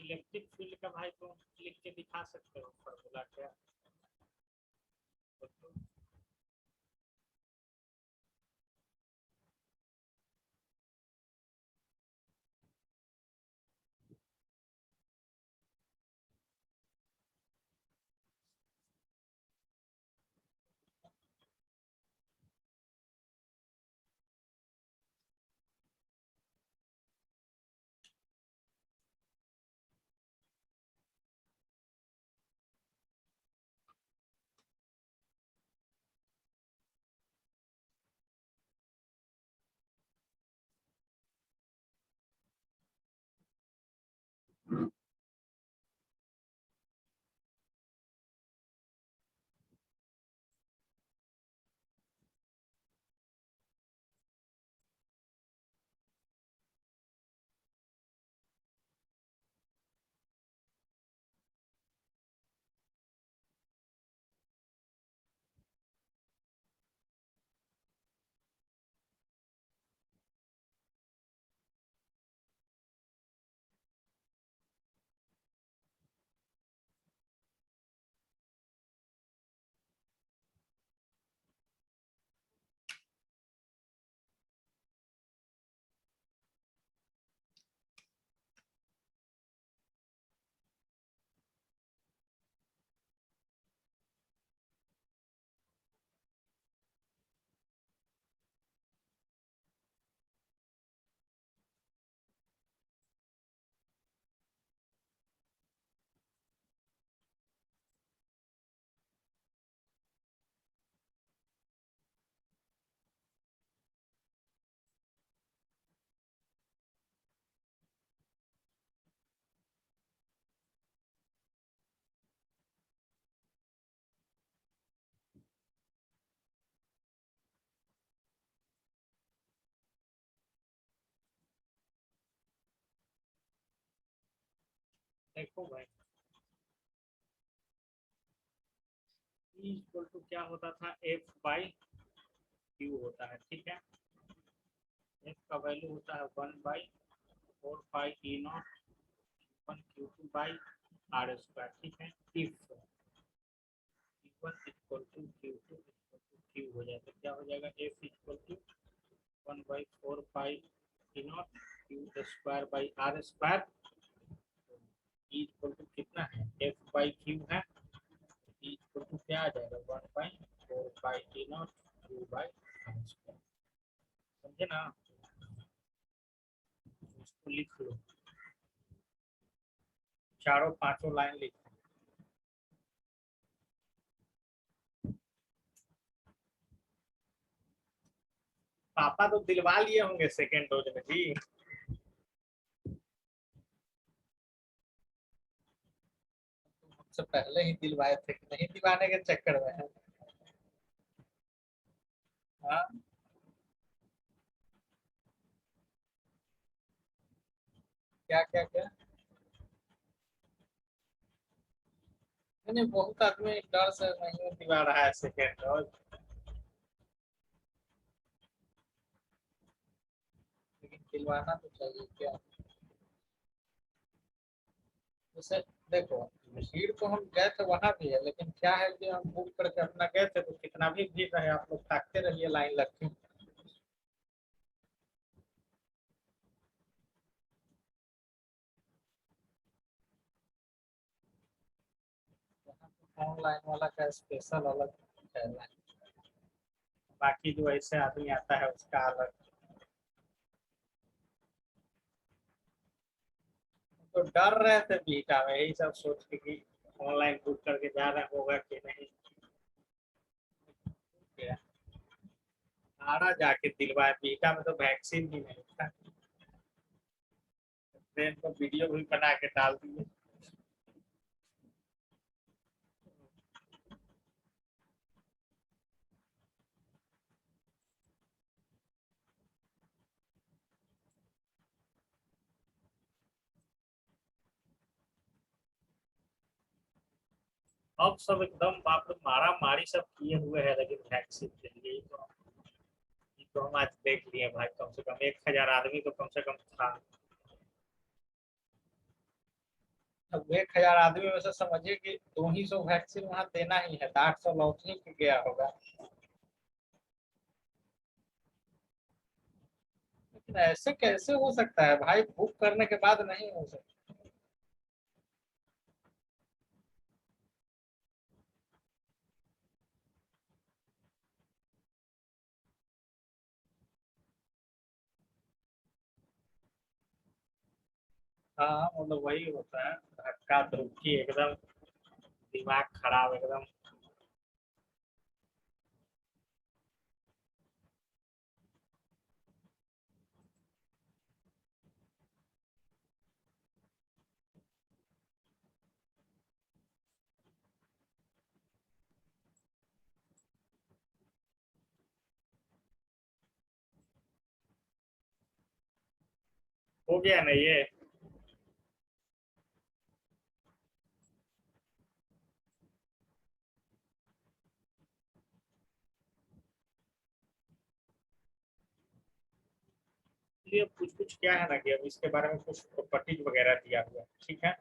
Electric field का भाई तुम लिख के दिखा सकते हो फॉर्मूला क्या? तो देखो भाई, E इक्वल टू क्या होता था, एफ बाई क्यू होता है, ठीक है। एफ का वैल्यू होता है 1/4 pi E naught 1 Q2 by R square, ठीक है। If E1 equal to Q2 equal to Q हो जाए तो क्या हो जाएगा, F equal to 1/4 pi E naught Q square by R square. E equal to कितना है, एफ बाई क्यू है, ई इक्वल टू क्या आ जाएगा, 1/4 pi E naught Q by R square. समझे ना, इसको लिख लो, चारों पांचों लाइन लिख। पापा तो दिलवा लिए होंगे सेकेंड डोज में जी। हमसे पहले ही दिलवाए थे कि नहीं दिलवाने के चक्कर में है। हाँ, क्या क्या क्या? नहीं, बहुत आदमी डर से नहीं दिलवा रहा है सेकेंड डोज, लेकिन दिलवाना तो चाहिए क्या। जैसे देखो, भीड़ तो हम गए थे वहां भी है, लेकिन क्या है कि हम बुक करके अपना गए थे तो कितना भी भीड़ रहे आप लोग ताकते रहिए लाइन लगती। ऑनलाइन वाला का स्पेशल अलग है लाइन, बाकी जो ऐसे आदमी आता है उसका अलग। तो डर रहे थे बीटा में, यही सब सोच के कि ऑनलाइन बुक करके जा रहे होगा कि नहीं। आरा जाके दिलवाए, बीटा में तो वैक्सीन भी नहीं था। ट्रेन को वीडियो भी बना के डाल दिए। अब सब एकदम बाप रे मारा मारी सब किए हुए हैं, लेकिन वैक्सीन के लिए ये तो हम आज देख लिए भाई, कम से कम 1,000 आदमी तो कम से कम था। अब 1,000 आदमी में से समझिए कि 200 वैक्सीन वहां देना ही है, तो 800 लौट ही के गया होगा। लेकिन ऐसे कैसे हो सकता है भाई, बुक करने के बाद नहीं हो सकता। हाँ मतलब वही होता है, धक्का धुक्की एकदम, दिमाग खराब एकदम। हो गया ना ये। इसलिए कुछ कुछ क्या है ना कि अब इसके बारे में कुछ प्रॉपर्टीज वगैरह दिया हुआ है, ठीक है।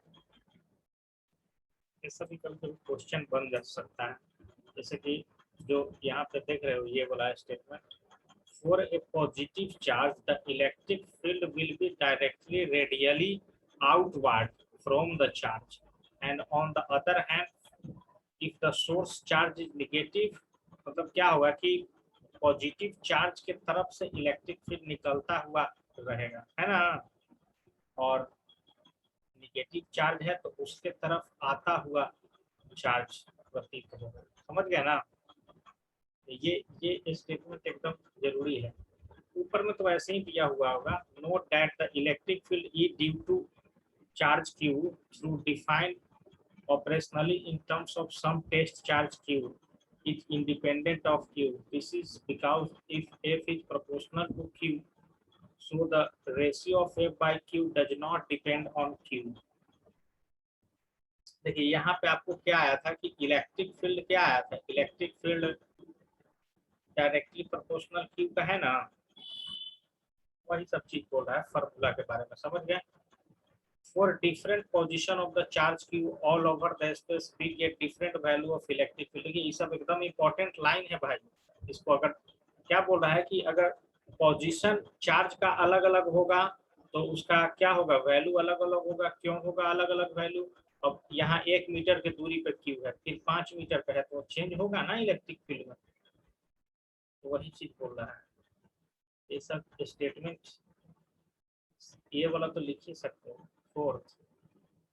ये सभी कभी कभी क्वेश्चन बन जा सकता है। जैसे कि जो यहाँ पे देख रहे हो ये वाला statement, for a positive charge the electric field will be directly radially outward from the charge, and on the other hand if the source charge is negative, मतलब क्या होगा कि पॉजिटिव चार्ज के तरफ से इलेक्ट्रिक फील्ड निकलता हुआ रहेगा, है ना, और निगेटिव चार्ज है तो उसके तरफ आता हुआ चार्ज प्रतीत होगा। समझ गया ना। ये स्टेटमेंट एकदम जरूरी है। ऊपर में तो ऐसे ही दिया हुआ होगा, note that the electric field E due to charge q through defined operationally in terms of some test charge q is independent of q. This is because if f is proportional to q, so the ratio of f by q does not depend on q. देखिए यहाँ पे आपको क्या आया था कि electric field क्या आया था, electric field directly proportional Q का है ना, वही सब चीज बोल रहा है फॉर्मूला के बारे में, समझ गए। For different position of the charge q all over the space we get different value of electric field। ये सब एकदम इम्पोर्टेंट लाइन है भाई। इसको अगर क्या बोल रहा है कि अगर पोजीशन चार्ज का अलग अलग होगा तो उसका क्या होगा, वैल्यू अलग अलग होगा। क्यों होगा अलग अलग वैल्यू? अब यहाँ 1 मीटर की दूरी पे क्यू है, फिर 5 मीटर पे है, तो चेंज होगा ना इलेक्ट्रिक फील्ड में। तो वही चीज बोल रहा है। ये सब स्टेटमेंट ये वाला तो लिख ही सकते हो। Fourth,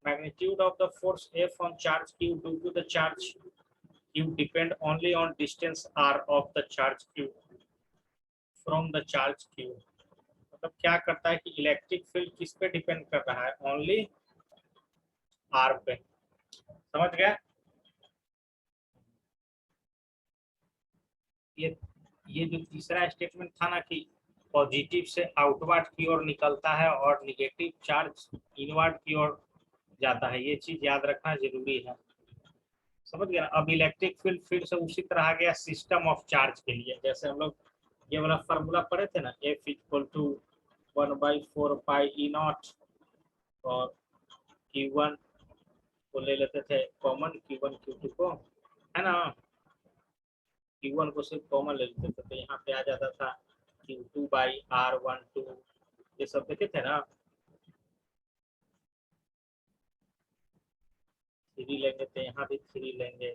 magnitude of the force F on charge q due to the charge q depend only on distance r of the charge q from the charge q। मतलब क्या करता है कि इलेक्ट्रिक फील्ड किस पे डिपेंड कर रहा है, ओनली r पे। समझ गया। ये ये जो तीसरा स्टेटमेंट था ना कि पॉजिटिव से आउटवर्ड की ओर निकलता है और निगेटिव चार्ज इनवर्ड की ओर जाता है, ये चीज याद रखना जरूरी है। समझ गया। अब इलेक्ट्रिक फील्ड फिर से उसी तरह आ गया सिस्टम ऑफ चार्ज के लिए। जैसे हम लोग ये वाला फार्मूला पढ़े थे ना, F equal to 1/4 pi E nought, और Q1 को ले लेते थे कॉमन, Q1 Q2 को, है ना। Q1 को सिर्फ कॉमन ले लेते थे तो यहाँ पे आ जाता था Q2/R12। ये सब देखे थे ना। 3 लेंगे तो यहाँ भी 3 लेंगे,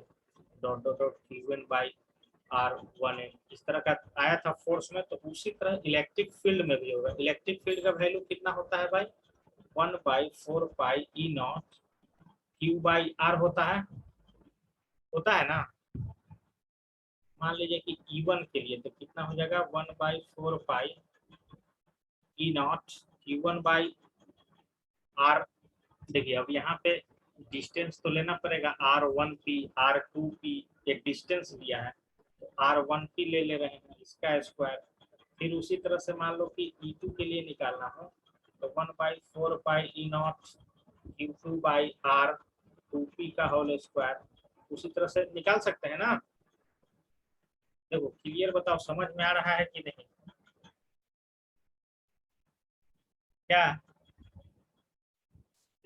डॉट डॉट डॉट Q1/R1 इस तरह का आया था फोर्स में। तो उसी तरह इलेक्ट्रिक फील्ड में भी होगा। इलेक्ट्रिक फील्ड का वैल्यू कितना होता है भाई, 1/4 पाई ई नॉट Q/R होता है ना। मान लीजिए कि E1 के लिए तो कितना हो जाएगा, 1/4 पाई ई नॉट Q1/R। देखिए अब यहाँ पे डिस्टेंस तो लेना पड़ेगा, R1P R2P, एक डिस्टेंस दिया है तो R1P ले रहे हैं, इसका स्क्वायर। फिर उसी तरह से मान लो कि E2 के लिए निकालना हो तो 1/4 पाई ई नॉट Q2/R2P का होल स्क्वायर, उसी तरह से निकाल सकते हैं ना। देखो क्लियर बताओ, समझ में आ रहा है कि नहीं क्या?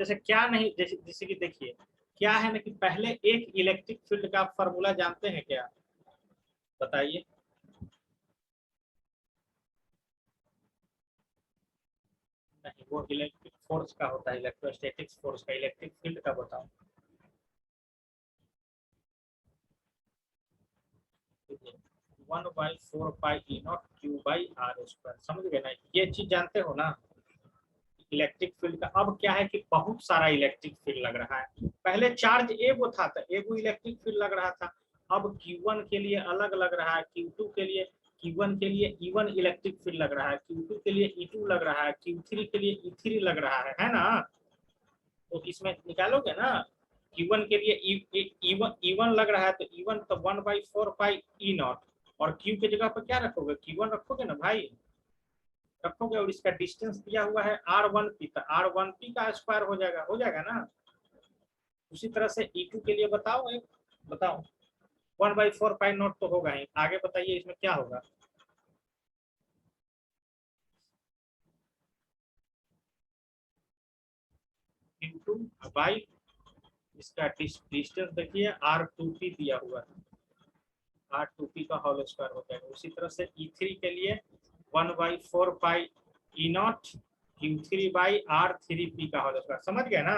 जैसे क्या नहीं, जैसे जैसे कि देखिए क्या है ना कि पहले एक इलेक्ट्रिक फील्ड का फॉर्मूला जानते हैं क्या, बताइए। नहीं, वो इलेक्ट्रिक फोर्स का होता है, इलेक्ट्रोस्टैटिक्स फोर्स का, इलेक्ट्रिक फील्ड का बताओ। 1/4 पाई E0 Q/r², समझ गए ना, ये चीज जानते हो ना इलेक्ट्रिक फील्ड का। अब क्या है कि बहुत सारा इलेक्ट्रिक फील्ड लग रहा है, पहले चार्ज एगो था तो एगो इलेक्ट्रिक फील्ड लग रहा था, अब Q1 के लिए अलग लग रहा है, Q2 के लिए, Q1 के लिए E1 इलेक्ट्रिक फील्ड लग रहा है, Q2 के लिए E2 लग रहा है, Q3 के लिए E3 लग रहा है ना। तो इसमें निकालोगे ना, Q1 के लिए E1 लग रहा है तो E1 तो 1/4 पाई E0, और Q की जगह पर क्या रखोगे, Q1 रखोगे ना भाई, रखोगे, और इसका डिस्टेंस दिया हुआ है R1P, तो R1P का स्क्वायर हो जाएगा ना। उसी तरह से E2 के लिए बताओ, एक बताओ, 1/4 पाई नॉट तो होगा ही, आगे बताइए इसमें क्या होगा। इंटू बाई, इसका डिस्टेंस देखिए R2P दिया हुआ है, R2P का होल स्क्वायर हो जाएगा। उसी तरह से E3 के लिए 1/4 पाई E0 Q3/R3P का होल स्क्वायर, समझ गए ना।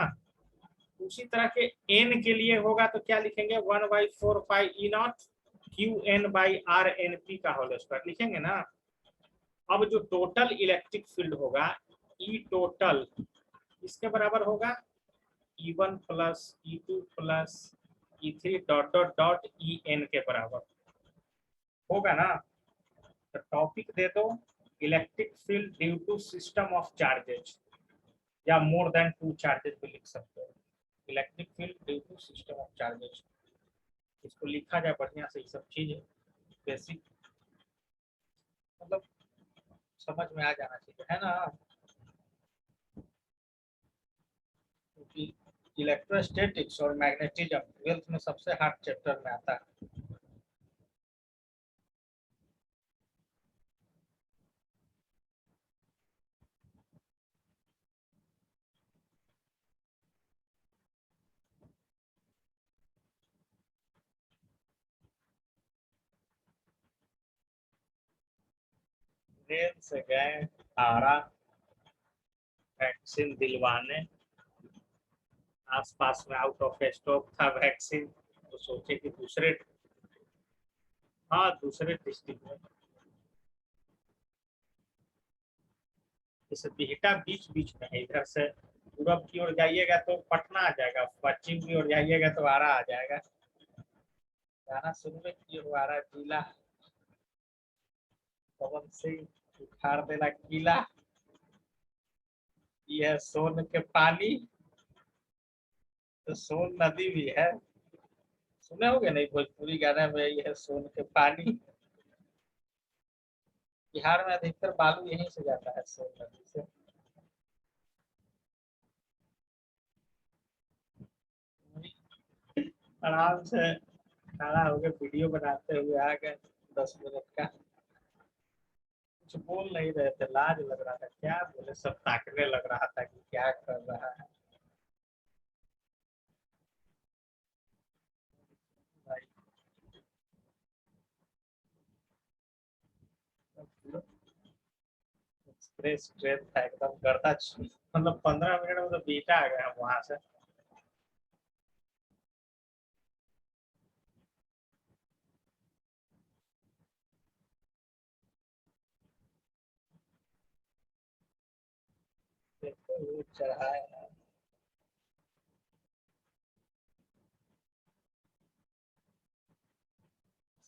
उसी तरह के n के लिए होगा तो क्या लिखेंगे, 1/4 पाई E0 Qn/Rnp का होल स्क्वायर लिखेंगे ना। अब जो टोटल इलेक्ट्रिक फील्ड होगा ई टोटल, इसके बराबर होगा E1 plus E2 plus E3 dot dot डॉट En के बराबर होगा ना। तो टॉपिक दे दो, electric field due to system of charges, या मोर देन 2 चार्जेस भी लिख सकते हो, electric field due to system of charges, इसको लिखा जाए बढ़िया से, ये सब चीज बेसिक मतलब समझ में आ जाना चाहिए, है ना। क्योंकि इलेक्ट्रोस्टैटिक्स और मैग्नेटिज्म 12th में सबसे हार्ड चैप्टर में आता है। ट्रेन से गए आरा वैक्सीन दिलवाने, आसपास में आउट ऑफ स्टॉक था वैक्सीन, तो सोचे कि दूसरे, हाँ दूसरे डिस्ट्रिक्ट में, जैसे बिहटा बीच बीच में है, इधर से पूरब की ओर जाइएगा तो पटना आ जाएगा, पश्चिम की ओर जाइएगा तो आरा आ जाएगा। गाना शुरू में की हो, आरा जिला, पवन सिंह उखाड़ देला किला, यह सोन के पानी, तो सोन नदी भी है, सुने होगे नहीं भोजपुरी गाने में, यह सोन के पानी। बिहार में अधिकतर बालू यहीं से जाता है, सोन नदी से। आराम से खड़ा होकर वीडियो बनाते हुए आ गए, 10 मिनट का, कुछ बोल नहीं रहे थे, लाज लग रहा था, क्या बोले, सब ताकने लग रहा था कि क्या कर रहा है भाई। एक्सप्रेस ट्रेन था एकदम गर्दा, मतलब 15 मिनट में तो बीटा आ गया हम वहां से। देखो वो चढ़ाए,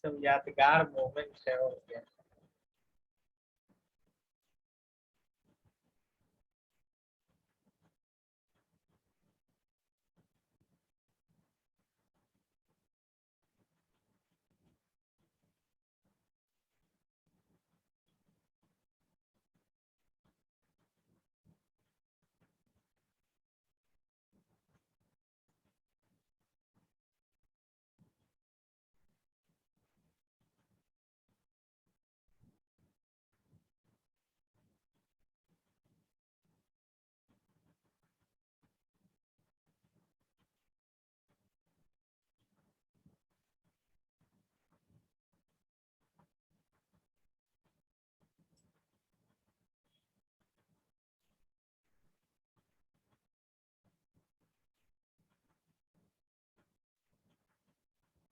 सब यादगार मोमेंट है, और क्या।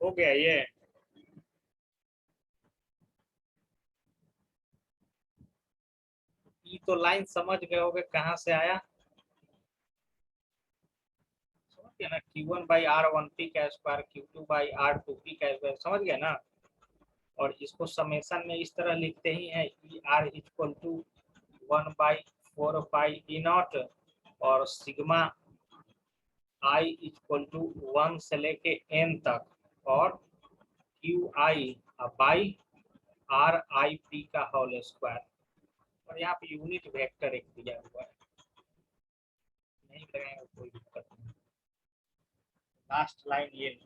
हो गया ये। ई तो लाइन समझ गए होगे कहाँ से आया, समझ गए ना, Q1/R1P का स्क्वायर Q2/R2P का स्क्वायर, समझ गए ना। और इसको समेशन में इस तरह लिखते ही हैं, ER equal to 1/4 pi E0 और सिग्मा I इक्वल टू 1 से लेके n तक और QI बाई RIP का होल स्क्वायर। और यहाँ पे यूनिट वेक्टर एक दिया हुआ है, नहीं लगाएंगे कोई दिक्कत नहीं। लास्ट लाइन ये,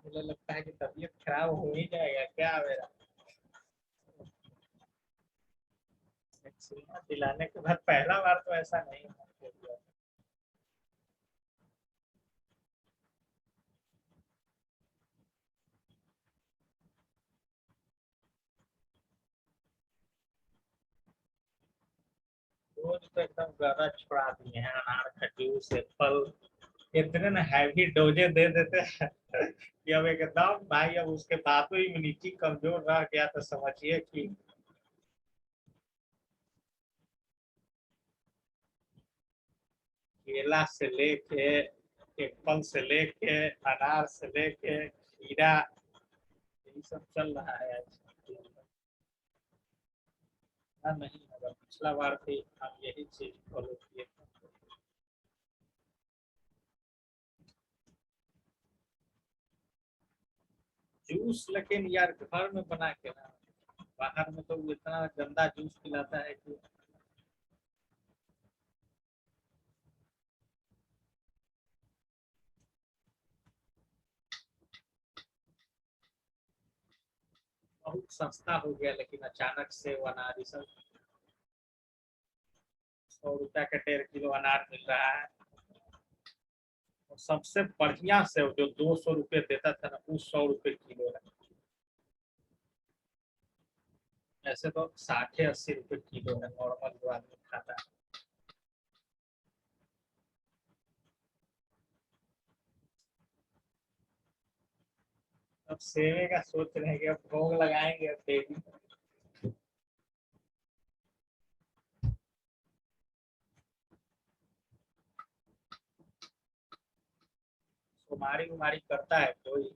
मुझे लगता है कि तबीयत खराब हो ही जाएगा क्या मेरा। वैक्सीन दिलाने के बाद पहला बार तो ऐसा नहीं हुआ। रोज तो एकदम गदा छुड़ा दिए हैं, अनार खजूर एप्पल, इतने ना हैवी डोजे दे देते हैं कि अब एकदम भाई, अब उसके बाद तो इम्यूनिटी कमजोर रह गया तो समझिए कि केला से लेके, एप्पल से लेके, अनार से लेके खीरा, यही सब चल रहा है आज। नहीं होगा, पिछला बार भी हम यही चीज फॉलो किए। जूस लेकिन यार घर में बना के ना, बाहर में तो इतना गंदा जूस पिलाता है कि बहुत सस्ता हो गया, लेकिन अचानक से वो अनार सब 100 रुपया का 1.5 किलो अनार मिल रहा है। और सबसे बढ़िया से जो 200 रुपये देता था ना, वो 100 रुपये किलो है। ऐसे तो 60-80 रुपये किलो है नॉर्मल जो आदमी खाता है। अब सेवे का सोच रहे हैं कि अब भोग लगाएंगे अब डेली। सुमारी उमारी करता है कोई?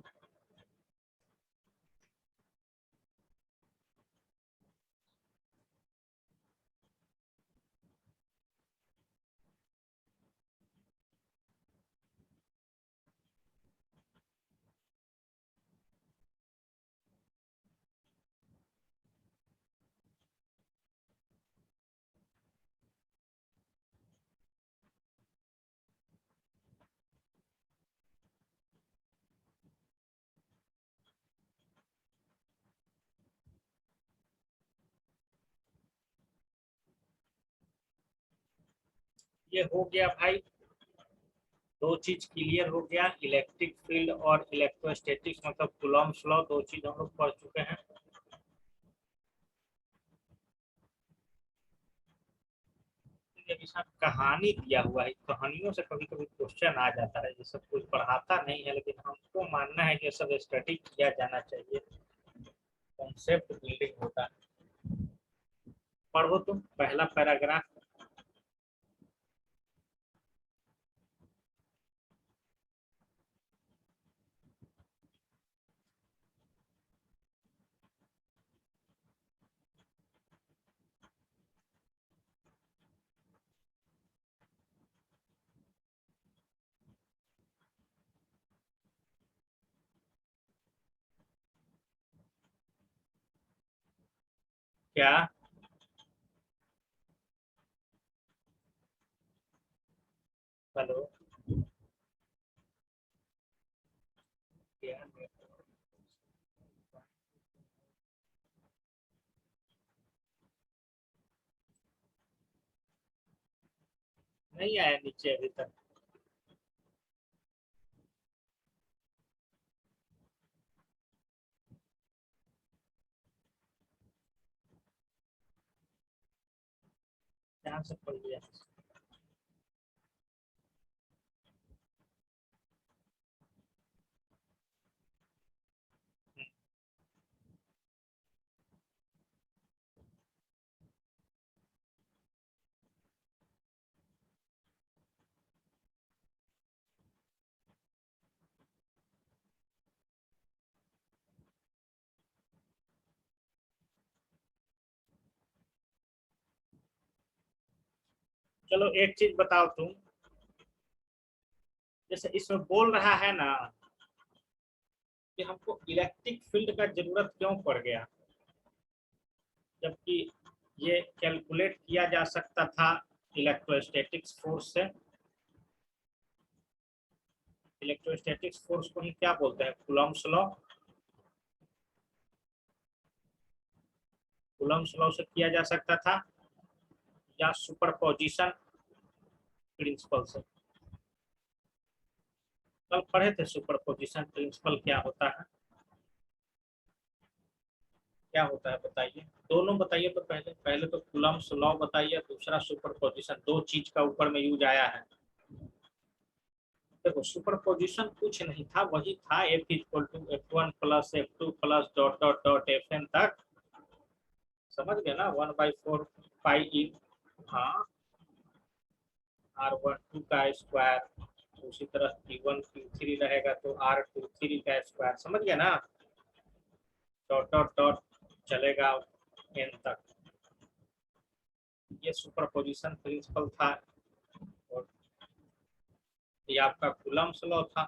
ये हो गया भाई, दो चीज क्लियर हो गया, इलेक्ट्रिक फील्ड और इलेक्ट्रोस्टैटिक्स मतलब कूलॉम्स लॉ, दो चीज हम लोग पढ़ चुके हैं। ये सब कहानी दिया हुआ है, कहानियों से कभी कभी क्वेश्चन आ जाता है, ये सब कुछ पढ़ाता नहीं है, लेकिन हमको मानना है कि ये सब स्टडी किया जाना चाहिए, कॉन्सेप्ट बिल्डिंग होता है। पढ़ो तुम पहला पैराग्राफ। क्या? हेलो? क्या? नहीं आया नीचे अभी तक। ध्यान से पढ़ लिया। चलो एक चीज बताओ तुम, जैसे इसमें बोल रहा है ना कि हमको इलेक्ट्रिक फील्ड का जरूरत क्यों पड़ गया, जबकि ये कैलकुलेट किया जा सकता था इलेक्ट्रोस्टैटिक्स फोर्स से। इलेक्ट्रोस्टैटिक्स फोर्स को हम क्या बोलते हैं, कूलम्ब्स लॉ। कूलम्ब्स लॉ से किया जा सकता था, या सुपरपोजिशन प्रिंसिपल से। कल पढ़े थे सुपरपोजिशन प्रिंसिपल क्या होता है, क्या होता है बताइए, दोनों बताइए। तो पहले पहले तो कूलम्ब्स लॉ बताइए, दूसरा सुपरपोजिशन, दो चीज का ऊपर में यूज आया है। देखो सुपरपोजिशन कुछ नहीं था, वही था F equal to F1 plus F2 plus dot dot dot Fn तक, समझ गए ना, 1/4 पाई ई। हाँ, R12 का स्क्वायर, उसी तरह Q1 Q3 रहेगा तो R23 का स्क्वायर, समझ गया ना, डॉट डॉट डॉट चलेगा एन तक। ये सुपरपोजिशन प्रिंसिपल था, और ये आपका कूलम्ब्स लॉ था।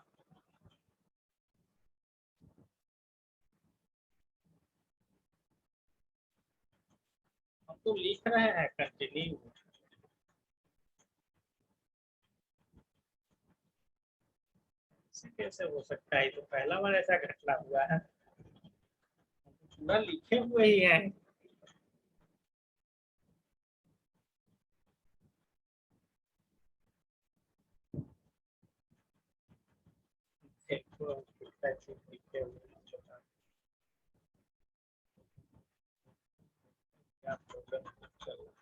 हम तो लिख रहे हैं कंटिन्यू। कैसे हो सकता है, तो पहला बार ऐसा घटना हुआ है, पूरा लिखे हुए ही है। देखो कितना चीज लिखे हुए हैं, क्या प्रॉब्लम चल रहा है।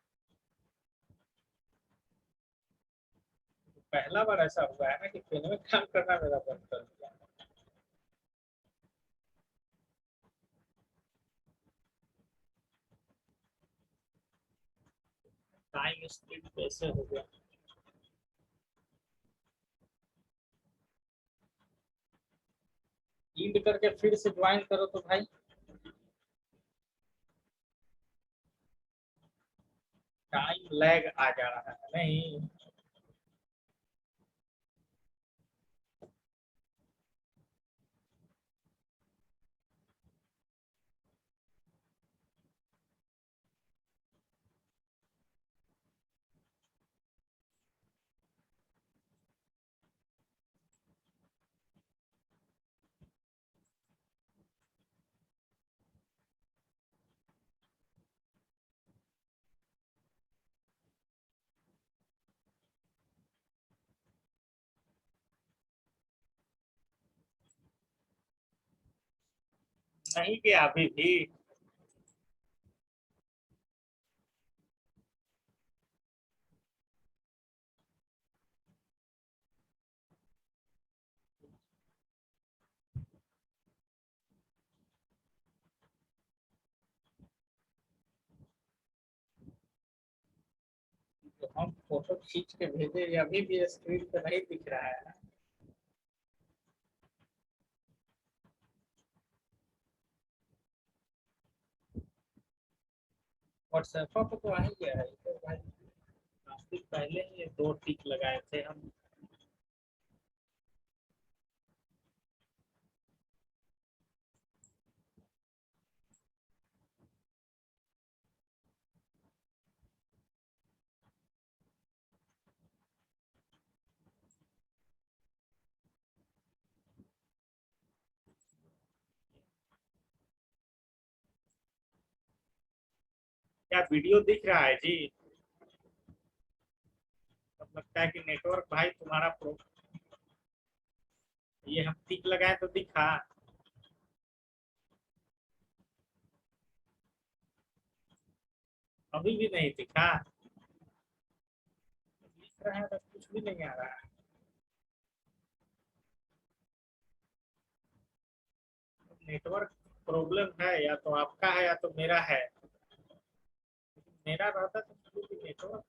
पहला बार ऐसा हुआ है ना कि पेन में काम करना मेरा बंद कर दिया। टाइम स्पीड कैसे हो गया। ईंड करके फिर से ज्वाइन करो तो भाई, टाइम लैग आ जा रहा है नहीं। नहीं गया अभी भी। तो हम फोटो खींच के भेजे, ये अभी भी स्क्रीन पे नहीं दिख रहा है। व्हाट्सएप पर तो आ ही गया है तो भाई, काफी पहले ही ये दो टिक लगाए थे हम। क्या वीडियो दिख रहा है जी? अब लगता है कि नेटवर्क भाई तुम्हारा ये हम टिक लगाए तो दिखा। अभी भी नहीं दिखा, दिख रहा है तो कुछ भी नहीं आ रहा है। नेटवर्क प्रॉब्लम है, या तो आपका है या तो मेरा है। मेरा रहता तो फिर भी नेटवर्क